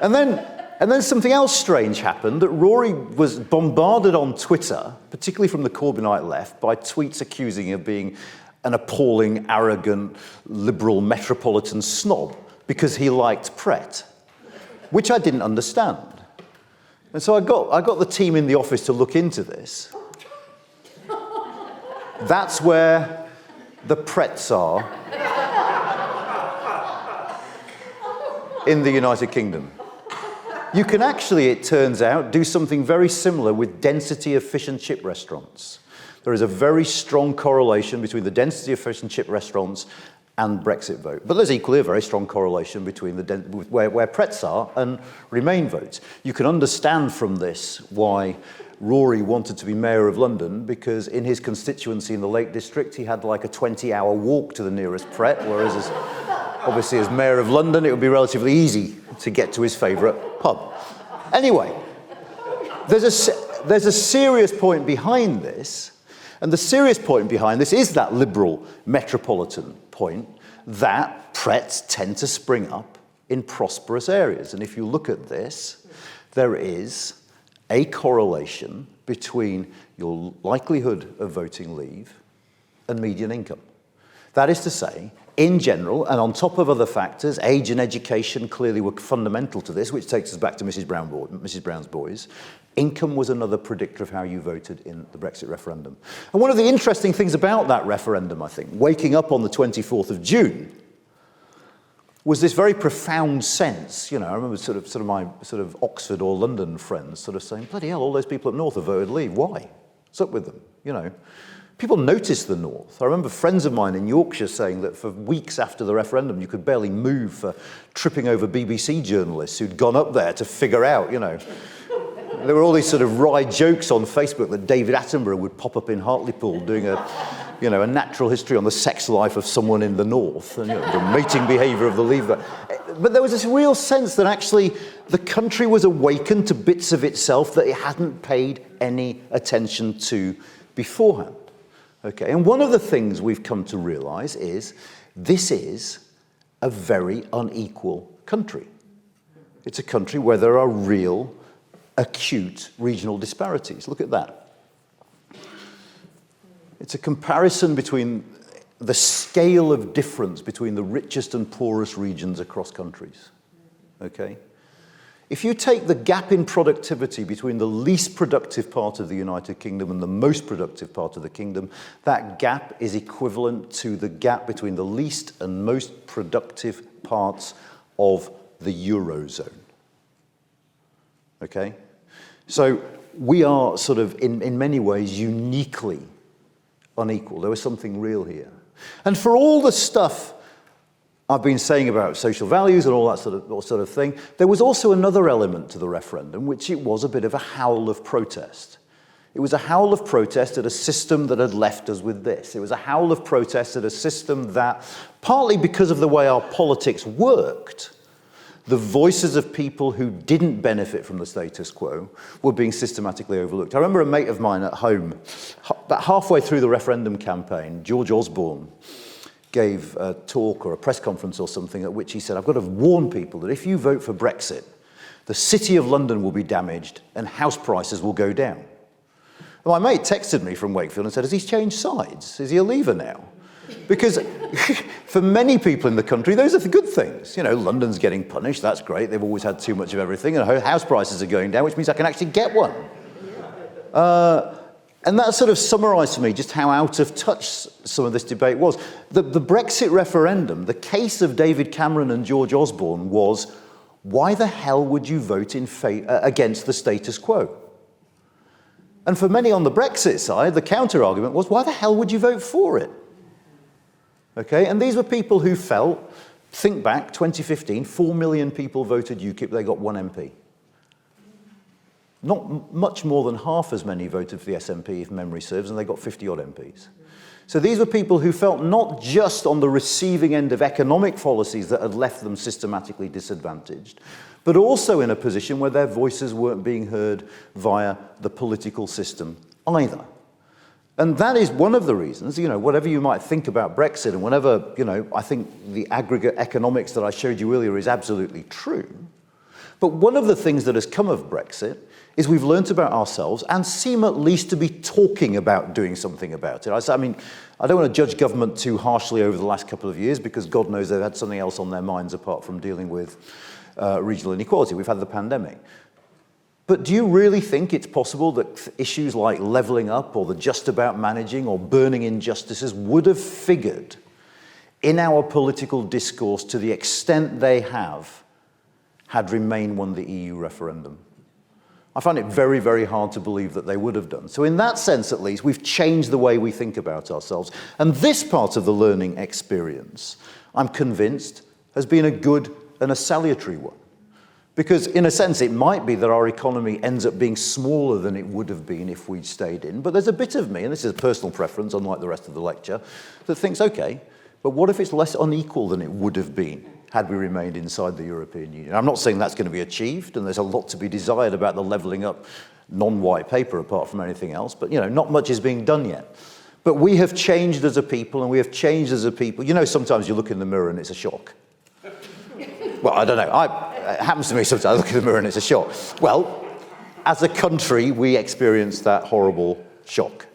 And then something else strange happened, that Rory was bombarded on Twitter, particularly from the Corbynite left, by tweets accusing him of being an appalling, arrogant, liberal metropolitan snob because he liked Pret, which I didn't understand. And so I got the team in the office to look into this. That's where the Prets are in the United Kingdom. You can actually, it turns out, do something very similar with density of fish and chip restaurants. There is a very strong correlation between the density of fish and chip restaurants and Brexit vote. But there's equally a very strong correlation between where Prets are and Remain votes. You can understand from this why Rory wanted to be mayor of London, because in his constituency in the Lake District, he had like a 20-hour walk to the nearest Pret, whereas obviously as mayor of London, it would be relatively easy to get to his favourite pub. Anyway, there's a serious point behind this, and the serious point behind this is that liberal metropolitan point that Prets tend to spring up in prosperous areas. And if you look at this, there is a correlation between your likelihood of voting Leave and median income. That is to say, in general, and on top of other factors, age and education clearly were fundamental to this, which takes us back to Mrs. Brown's boys. Income was another predictor of how you voted in the Brexit referendum. And one of the interesting things about that referendum, I think, waking up on the 24th of June, was this very profound sense. You know, I remember my Oxford or London friends sort of saying, bloody hell, all those people up north have voted Leave. Why? What's up with them? You know, people noticed the north. I remember friends of mine in Yorkshire saying that for weeks after the referendum, you could barely move for tripping over BBC journalists who'd gone up there to figure out, you know. There were all these sort of wry jokes on Facebook that David Attenborough would pop up in Hartlepool doing a natural history on the sex life of someone in the north and the mating behaviour of the Leaver. But there was this real sense that actually the country was awakened to bits of itself that it hadn't paid any attention to beforehand. Okay, and one of the things we've come to realise is this is a very unequal country. It's a country where there are real acute regional disparities. Look at that. It's a comparison between the scale of difference between the richest and poorest regions across countries. Okay? If you take the gap in productivity between the least productive part of the United Kingdom and the most productive part of the kingdom, that gap is equivalent to the gap between the least and most productive parts of the Eurozone. Okay? So we are sort of, in many ways, uniquely unequal. There was something real here. And for all the stuff I've been saying about social values and all that sort of thing, there was also another element to the referendum, which it was a bit of a howl of protest. It was a howl of protest at a system that had left us with this. It was a howl of protest at a system that, partly because of the way our politics worked, the voices of people who didn't benefit from the status quo were being systematically overlooked. I remember a mate of mine at home, about halfway through the referendum campaign, George Osborne gave a talk or a press conference or something at which he said, I've got to warn people that if you vote for Brexit, the city of London will be damaged and house prices will go down. And my mate texted me from Wakefield and said, has he changed sides? Is he a Leaver now? Because for many people in the country, those are the good things. You know, London's getting punished, that's great. They've always had too much of everything, and house prices are going down, which means I can actually get one. And that sort of summarised for me just how out of touch some of this debate was. The Brexit referendum, the case of David Cameron and George Osborne was, why the hell would you vote against the status quo? And for many on the Brexit side, the counter-argument was, why the hell would you vote for it? Okay, and these were people who felt, think back, 2015, 4 million people voted UKIP, they got one MP. Not much more than half as many voted for the SNP, if memory serves, and they got 50-odd MPs. So these were people who felt not just on the receiving end of economic policies that had left them systematically disadvantaged, but also in a position where their voices weren't being heard via the political system either. And that is one of the reasons, whatever you might think about Brexit, and whenever, I think the aggregate economics that I showed you earlier is absolutely true. But one of the things that has come of Brexit is we've learnt about ourselves and seem at least to be talking about doing something about it. I mean, I don't want to judge government too harshly over the last couple of years because God knows they've had something else on their minds apart from dealing with regional inequality. We've had the pandemic. But do you really think it's possible that issues like levelling up or the just about managing or burning injustices would have figured in our political discourse to the extent they have had Remain won the EU referendum? I find it very, very hard to believe that they would have done. So in that sense, at least, we've changed the way we think about ourselves. And this part of the learning experience, I'm convinced, has been a good and a salutary one. Because in a sense, it might be that our economy ends up being smaller than it would have been if we'd stayed in. But there's a bit of me, and this is a personal preference, unlike the rest of the lecture, that thinks, okay, but what if it's less unequal than it would have been had we remained inside the European Union? I'm not saying that's going to be achieved, and there's a lot to be desired about the levelling up non-white paper apart from anything else, but not much is being done yet. But we have changed as a people, and we have changed as a people. Sometimes you look in the mirror and it's a shock. Well, I don't know. It happens to me sometimes. I look in the mirror and it's a shock. Well, as a country, we experienced that horrible shock.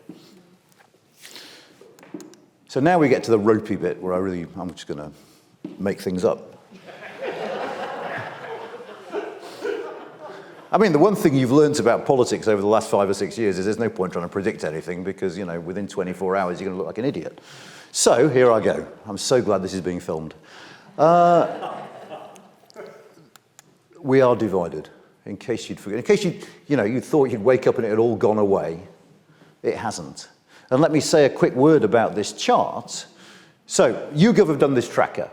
So now we get to the ropey bit where I'm just going to make things up. I mean, the one thing you've learned about politics over the last 5 or 6 years is there's no point trying to predict anything because, within 24 hours you're going to look like an idiot. So here I go. I'm so glad this is being filmed. We are divided, in case you'd forget. In case you thought you'd wake up and it had all gone away. It hasn't. And let me say a quick word about this chart. So, YouGov have done this tracker.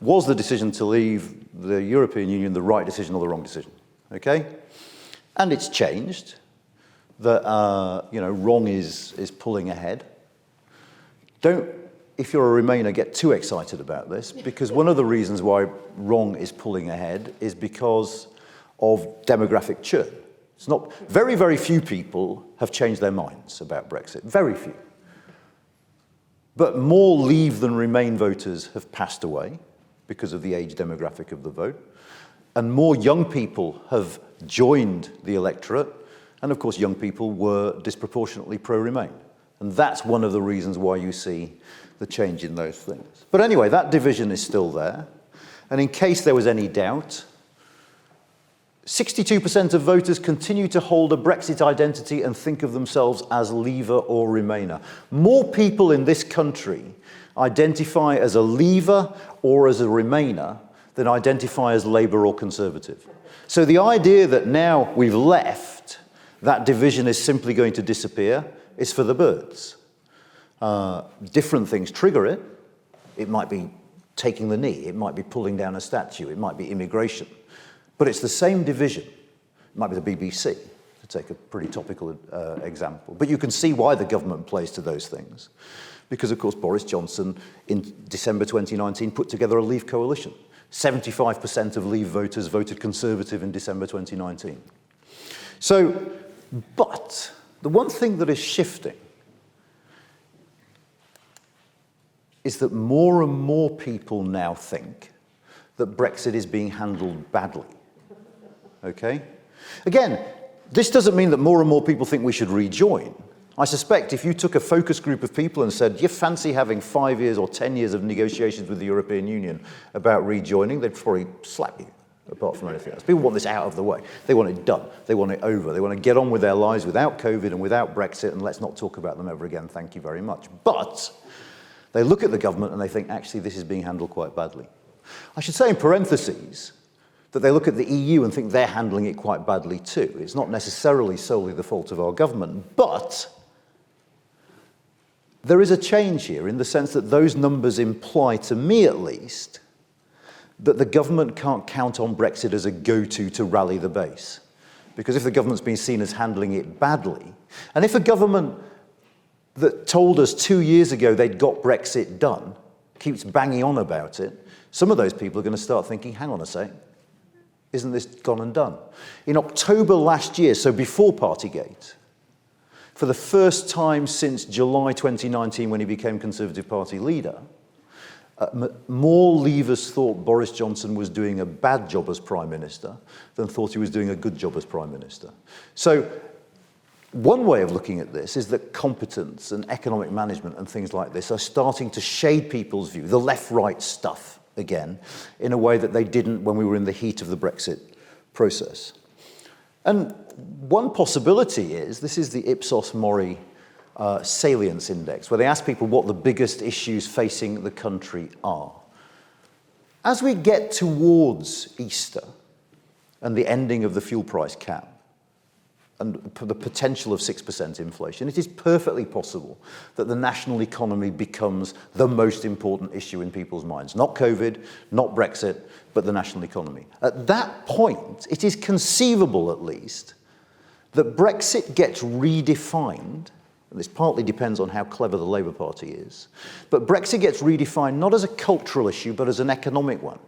Was the decision to leave the European Union the right decision or the wrong decision? Okay? And it's changed. That, wrong is pulling ahead. Don't, if you're a Remainer, get too excited about this, because one of the reasons why wrong is pulling ahead is because of demographic churn. It's not, very, very few people have changed their minds about Brexit. Very few. But more Leave than Remain voters have passed away because of the age demographic of the vote. And more young people have joined the electorate. And of course, young people were disproportionately pro-Remain. And that's one of the reasons why you see the change in those things. But anyway, that division is still there. And in case there was any doubt, 62% of voters continue to hold a Brexit identity and think of themselves as Leaver or Remainer. More people in this country identify as a Leaver or as a Remainer than identify as Labour or Conservative. So the idea that now we've left, that division is simply going to disappear, is for the birds. Different things trigger it. It might be taking the knee, it might be pulling down a statue, it might be immigration. But it's the same division. It might be the BBC, to take a pretty topical example. But you can see why the government plays to those things. Because, of course, Boris Johnson, in December 2019, put together a Leave coalition. 75% of Leave voters voted Conservative in December 2019. So, but the one thing that is shifting is that more and more people now think that Brexit is being handled badly. Okay? Again, this doesn't mean that more and more people think we should rejoin. I suspect if you took a focus group of people and said, do you fancy having 5 years or 10 years of negotiations with the European Union about rejoining, they'd probably slap you, apart from anything else. People want this out of the way. They want it done. They want it over. They want to get on with their lives without COVID and without Brexit, and let's not talk about them ever again. Thank you very much. But they look at the government and they think, actually, this is being handled quite badly. I should say in parentheses that they look at the EU and think they're handling it quite badly too. It's not necessarily solely the fault of our government, but there is a change here in the sense that those numbers imply, to me at least, that the government can't count on Brexit as a go-to to rally the base. Because if the government's been seen as handling it badly, and if a government that told us 2 years ago they'd got Brexit done keeps banging on about it, some of those people are going to start thinking, hang on a sec, isn't this gone and done? In October last year, so before Partygate, for the first time since July 2019 when he became Conservative Party leader, more Leavers thought Boris Johnson was doing a bad job as Prime Minister than thought he was doing a good job as Prime Minister. So one way of looking at this is that competence and economic management and things like this are starting to shade people's view, the left-right stuff again, in a way that they didn't when we were in the heat of the Brexit process. And one possibility is, this is the Ipsos Mori Salience Index, where they ask people what the biggest issues facing the country are. As we get towards Easter and the ending of the fuel price cap and the potential of 6% inflation, it is perfectly possible that the national economy becomes the most important issue in people's minds. Not COVID, not Brexit, but the national economy. At that point, it is conceivable at least that Brexit gets redefined. And this partly depends on how clever the Labour Party is. But Brexit gets redefined not as a cultural issue, but as an economic one.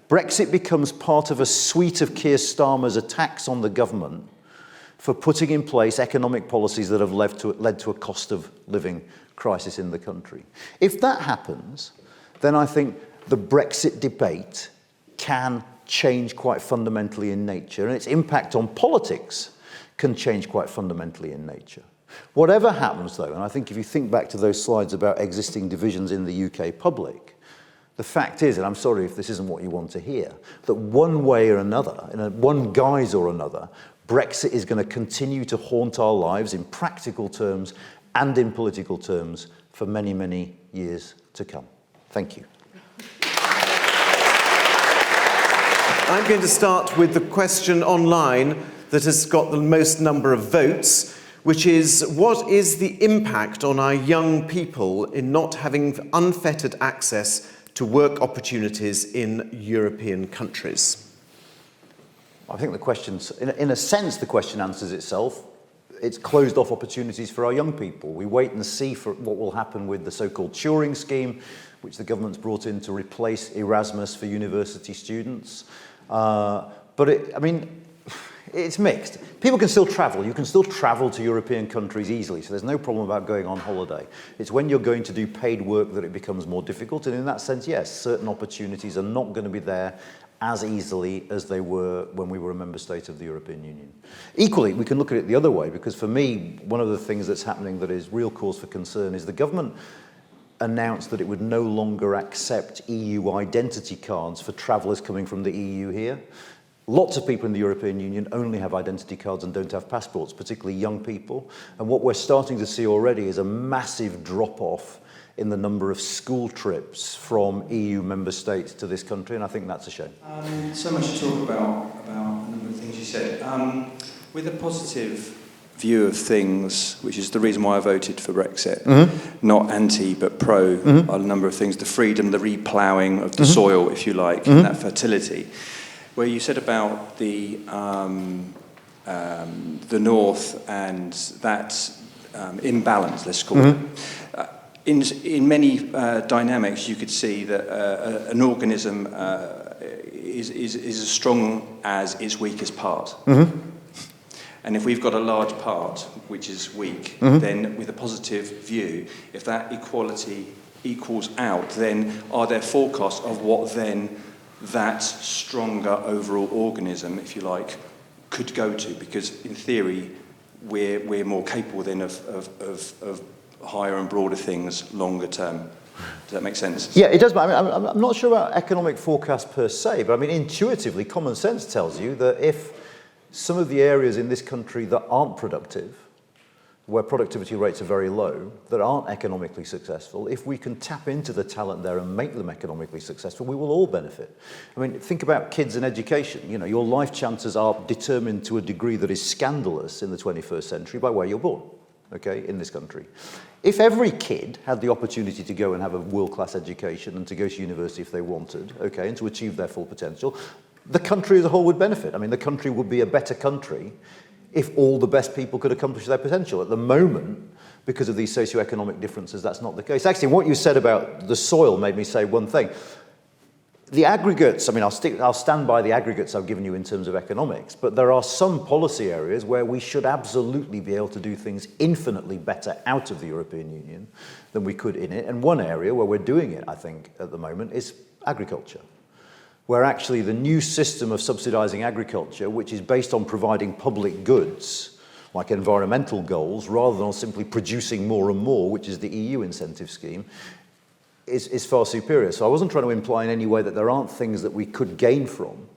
Brexit becomes part of a suite of Keir Starmer's attacks on the government for putting in place economic policies that have led to a cost of living crisis in the country. If that happens, then I think the Brexit debate can change quite fundamentally in nature, and its impact on politics can change quite fundamentally in nature. Whatever happens, though, and I think if you think back to those slides about existing divisions in the UK public, the fact is, and I'm sorry if this isn't what you want to hear, that one way or another, in one guise or another, Brexit is going to continue to haunt our lives in practical terms and in political terms for many, many years to come. Thank you. I'm going to start with the question online that has got the most number of votes, which is, what is the impact on our young people in not having unfettered access to work opportunities in European countries? I think the question's, in a sense, the question answers itself. It's closed off opportunities for our young people. We wait and see for what will happen with the so-called Turing scheme, which the government's brought in to replace Erasmus for university students. It's mixed. People can still travel. You can still travel to European countries easily, so there's no problem about going on holiday. It's when you're going to do paid work that it becomes more difficult, and in that sense, yes, certain opportunities are not going to be there as easily as they were when we were a member state of the European Union. Equally, we can look at it the other way, because for me, one of the things that's happening that is real cause for concern is the government announced that it would no longer accept EU identity cards for travellers coming from the EU here. Lots of people in the European Union only have identity cards and don't have passports, particularly young people. And what we're starting to see already is a massive drop-off in the number of school trips from EU member states to this country, and I think that's a shame. So much to talk about a number of things you said. With a positive view of things, which is the reason why I voted for Brexit, not anti but pro, on a number of things, the freedom, the reploughing of the soil, if you like, and that fertility. Where you said about the North and that imbalance, let's call it. In many dynamics, you could see that an organism is as strong as its weakest part. And if we've got a large part which is weak, then with a positive view, if that equality equals out, then are there forecasts of what then that stronger overall organism, if you like, could go to? Because in theory, we're more capable then of higher and broader things longer term. Does that make sense? Yeah, it does, but I'm not sure about economic forecast per se, but I mean, intuitively, common sense tells you that if some of the areas in this country that aren't productive, where productivity rates are very low, that aren't economically successful, if we can tap into the talent there and make them economically successful, we will all benefit. I mean, think about kids and education. You know, your life chances are determined to a degree that is scandalous in the 21st century by where you're born, okay, in this country. If every kid had the opportunity to go and have a world-class education and to go to university if they wanted, okay, and to achieve their full potential, the country as a whole would benefit. I mean, the country would be a better country if all the best people could accomplish their potential. At the moment, because of these socioeconomic differences, that's not the case. Actually, what you said about the soil made me say one thing. The aggregates, I mean, I'll stand by the aggregates I've given you in terms of economics, but there are some policy areas where we should absolutely be able to do things infinitely better out of the European Union than we could in it. And one area where we're doing it, I think, at the moment is agriculture, where actually the new system of subsidising agriculture, which is based on providing public goods, like environmental goals, rather than on simply producing more and more, which is the EU incentive scheme, is far superior. So I wasn't trying to imply in any way that there aren't things that we could gain from.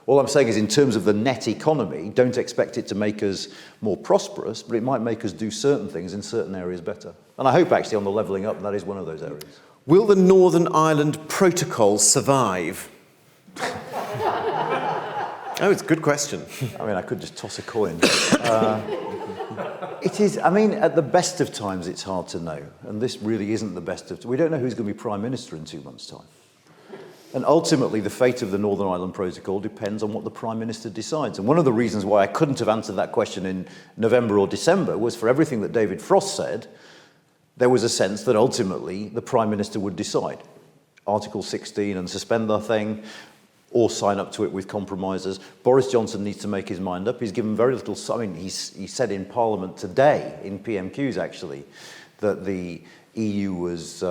All I'm saying is in terms of the net economy, don't expect it to make us more prosperous, but it might make us do certain things in certain areas better. And I hope actually on the levelling up, that is one of those areas. Will the Northern Ireland Protocol survive? Oh, it's a good question. I mean, I could just toss a coin. It is, I mean, at the best of times, it's hard to know. And this really isn't the best of times. We don't know who's going to be Prime Minister in 2 months' time. And ultimately, the fate of the Northern Ireland Protocol depends on what the Prime Minister decides. And one of the reasons why I couldn't have answered that question in November or December was for everything that David Frost said, there was a sense that ultimately the Prime Minister would decide. Article 16 and suspend the thing, or sign up to it with compromises. Boris Johnson needs to make his mind up. He's given very little, I mean, he said in Parliament today, in PMQs actually, that the EU was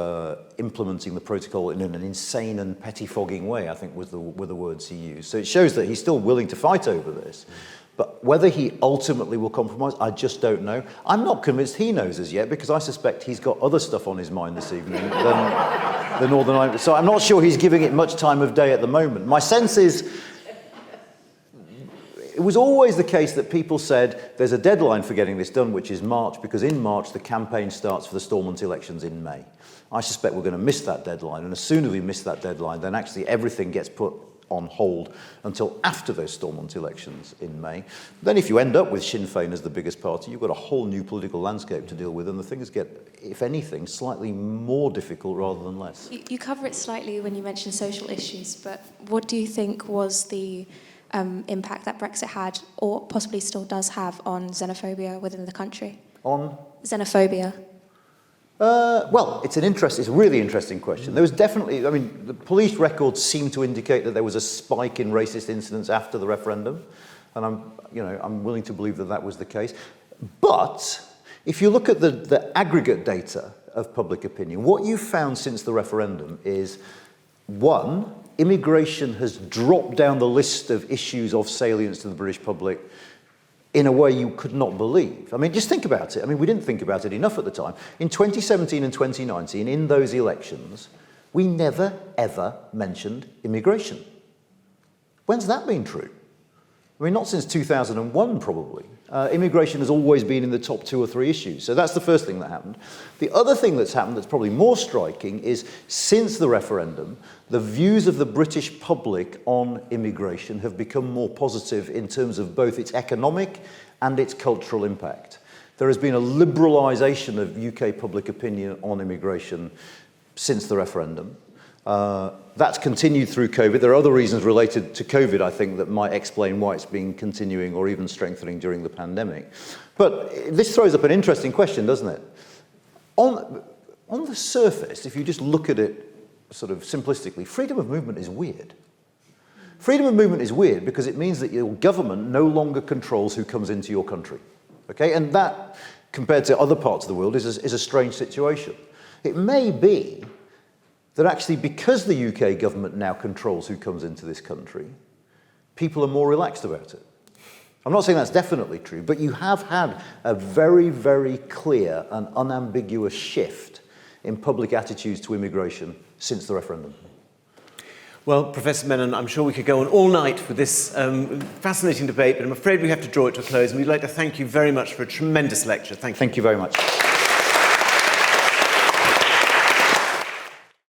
implementing the protocol in an insane and pettifogging way, I think were the words he used. So it shows that he's still willing to fight over this. But whether he ultimately will compromise, I just don't know. I'm not convinced he knows as yet, because I suspect he's got other stuff on his mind this evening than the Northern Ireland. So I'm not sure he's giving it much time of day at the moment. My sense is, it was always the case that people said there's a deadline for getting this done, which is March, because in March the campaign starts for the Stormont elections in May. I suspect we're going to miss that deadline, and as soon as we miss that deadline, then actually everything gets put on hold until after those Stormont elections in May. Then if you end up with Sinn Féin as the biggest party, you've got a whole new political landscape to deal with, and the things get, if anything, slightly more difficult rather than less. You cover it slightly when you mention social issues, but what do you think was the impact that Brexit had, or possibly still does have, on xenophobia within the country? On? Xenophobia. Well, it's a really interesting question. There was definitely, I mean, the police records seem to indicate that there was a spike in racist incidents after the referendum, and I'm willing to believe that that was the case. But if you look at the aggregate data of public opinion, what you've found since the referendum is, one, immigration has dropped down the list of issues of salience to the British public in a way you could not believe. I mean, just think about it. I mean, we didn't think about it enough at the time. In 2017 and 2019, in those elections, we never, ever mentioned immigration. When's that been true? I mean, not since 2001, probably. Immigration has always been in the top 2 or 3 issues. So that's the first thing that happened. The other thing that's happened that's probably more striking is, since the referendum, the views of the British public on immigration have become more positive in terms of both its economic and its cultural impact. There has been a liberalisation of UK public opinion on immigration since the referendum. That's continued through COVID. There are other reasons related to COVID, I think, that might explain why it's been continuing or even strengthening during the pandemic. But this throws up an interesting question, doesn't it? On the surface, if you just look at it sort of simplistically, freedom of movement is weird. Freedom of movement is weird because it means that your government no longer controls who comes into your country. Okay? And that, compared to other parts of the world, is a strange situation. It may be that actually, because the UK government now controls who comes into this country, people are more relaxed about it. I'm not saying that's definitely true, but you have had a very, very clear and unambiguous shift in public attitudes to immigration since the referendum. Well, Professor Menon, I'm sure we could go on all night with this fascinating debate, but I'm afraid we have to draw it to a close, and we'd like to thank you very much for a tremendous lecture. Thank you. Thank you very much.